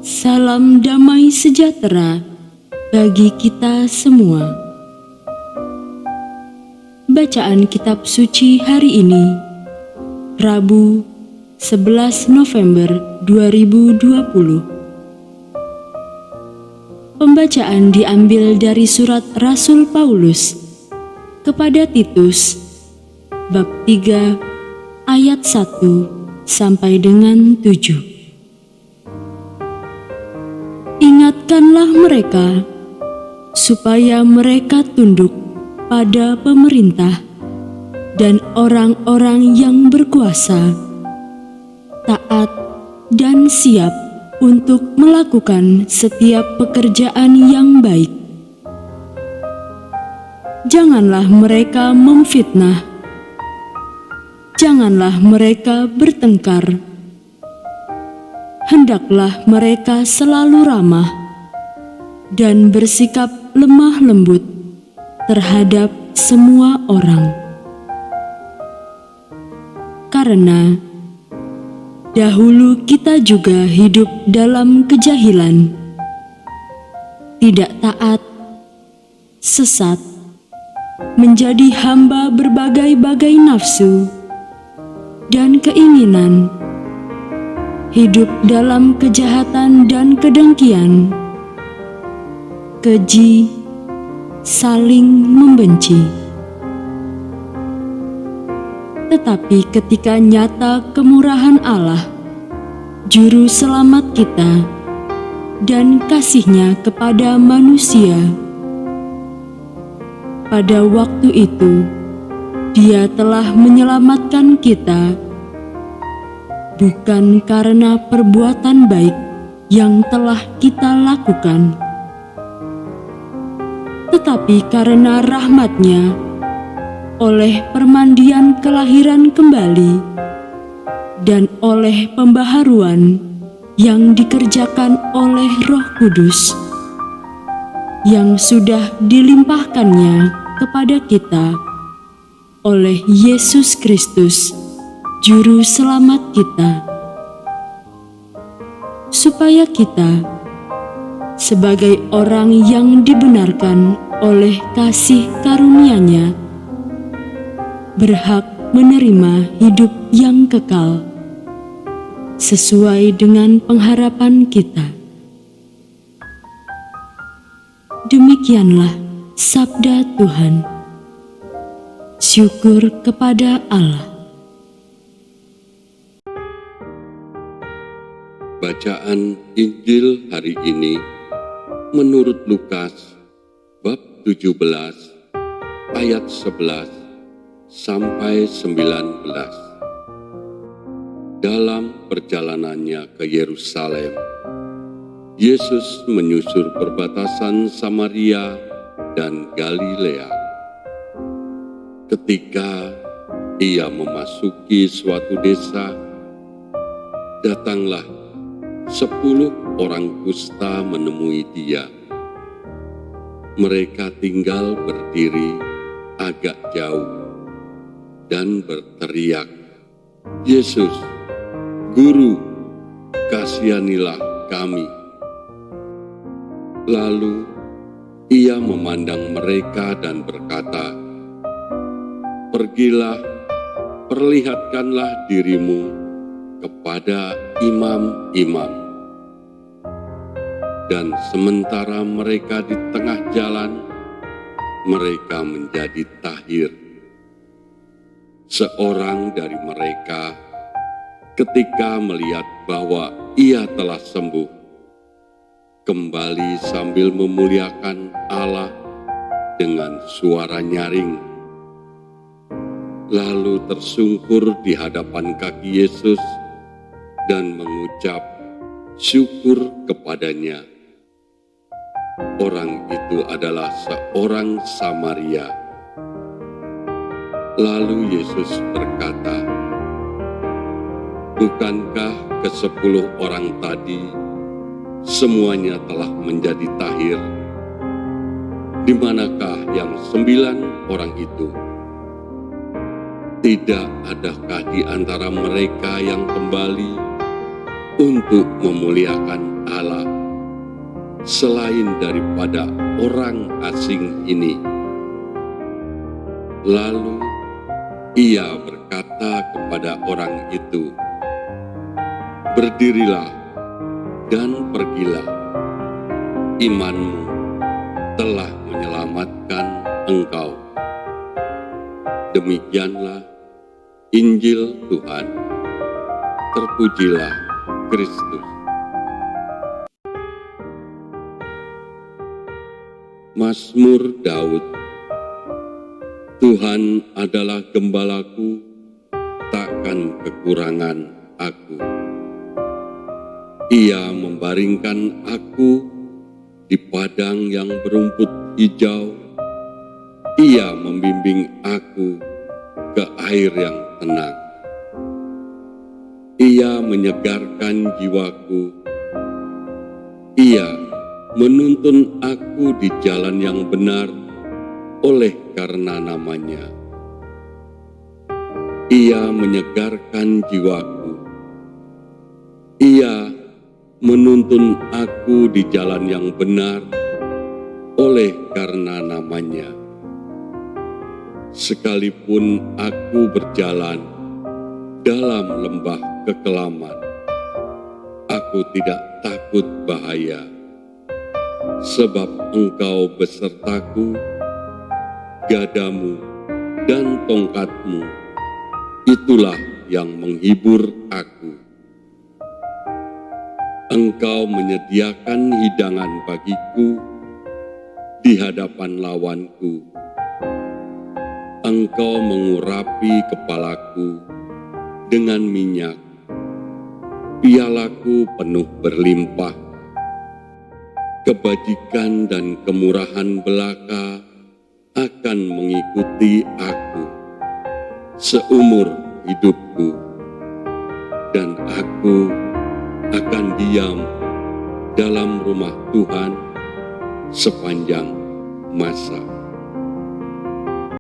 Salam damai sejahtera bagi kita semua. Bacaan kitab suci hari ini, Rabu 11 November 2020. Pembacaan diambil dari surat Rasul Paulus kepada Titus, bab 3 ayat 1 sampai dengan 7. Ingatkanlah mereka supaya mereka tunduk pada pemerintah dan orang-orang yang berkuasa, taat dan siap untuk melakukan setiap pekerjaan yang baik. Janganlah mereka memfitnah, janganlah mereka bertengkar. Hendaklah mereka selalu ramah dan bersikap lemah lembut terhadap semua orang. Karena dahulu kita juga hidup dalam kejahilan, tidak taat, sesat, menjadi hamba berbagai-bagai nafsu dan keinginan, hidup dalam kejahatan dan kedengkian, keji, saling membenci. Tetapi ketika nyata kemurahan Allah, Juru Selamat kita, dan kasih-Nya kepada manusia, pada waktu itu Dia telah menyelamatkan kita, bukan karena perbuatan baik yang telah kita lakukan, tetapi karena rahmat-Nya oleh permandian kelahiran kembali dan oleh pembaharuan yang dikerjakan oleh Roh Kudus yang sudah dilimpahkan-Nya kepada kita oleh Yesus Kristus, Juru Selamat kita, supaya kita sebagai orang yang dibenarkan oleh kasih karunia-Nya berhak menerima hidup yang kekal sesuai dengan pengharapan kita. Demikianlah sabda Tuhan. Syukur kepada Allah. Bacaan Injil hari ini menurut Lukas bab 17 ayat 11 sampai 19. Dalam perjalanannya ke Yerusalem, Yesus menyusur perbatasan Samaria dan Galilea. Ketika Ia memasuki suatu desa, datanglah 10 orang kusta menemui Dia. Mereka tinggal berdiri agak jauh dan berteriak, "Yesus, Guru, kasihanilah kami." Lalu Ia memandang mereka dan berkata, "Pergilah, perlihatkanlah dirimu kepada imam-imam." Dan sementara mereka di tengah jalan, mereka menjadi tahir. Seorang dari mereka, ketika melihat bahwa Ia telah sembuh, kembali sambil memuliakan Allah dengan suara nyaring, lalu tersungkur di hadapan kaki Yesus dan mengucap syukur kepadanya. Orang itu adalah seorang Samaria. Lalu Yesus berkata, "Bukankah ke-10 orang tadi semuanya telah menjadi tahir? Di manakah yang 9 orang itu? Tidak adakah di antara mereka yang kembali untuk memuliakan Allah selain daripada orang asing ini. Lalu ia berkata kepada orang itu, "Berdirilah dan pergilah, imanmu telah menyelamatkan engkau." Demikianlah Injil Tuhan. Terpujilah Kristus. Mazmur Daud. Tuhan adalah gembalaku, takkan kekurangan aku. Ia membaringkan aku di padang yang berumput hijau. Ia membimbing aku ke air yang tenang. Ia menyegarkan jiwaku. Ia menuntun aku di jalan yang benar oleh karena namanya. Ia menyegarkan jiwaku. Ia menuntun aku di jalan yang benar oleh karena namanya. Sekalipun aku berjalan dalam lembah kekelaman, aku tidak takut bahaya, sebab Engkau besertaku. Gadamu dan tongkatmu, itulah yang menghibur aku. Engkau menyediakan hidangan bagiku di hadapan lawanku. Engkau mengurapi kepalaku dengan minyak, pialaku penuh berlimpah. Kebajikan dan kemurahan belaka akan mengikuti aku seumur hidupku, dan aku akan diam dalam rumah Tuhan sepanjang masa.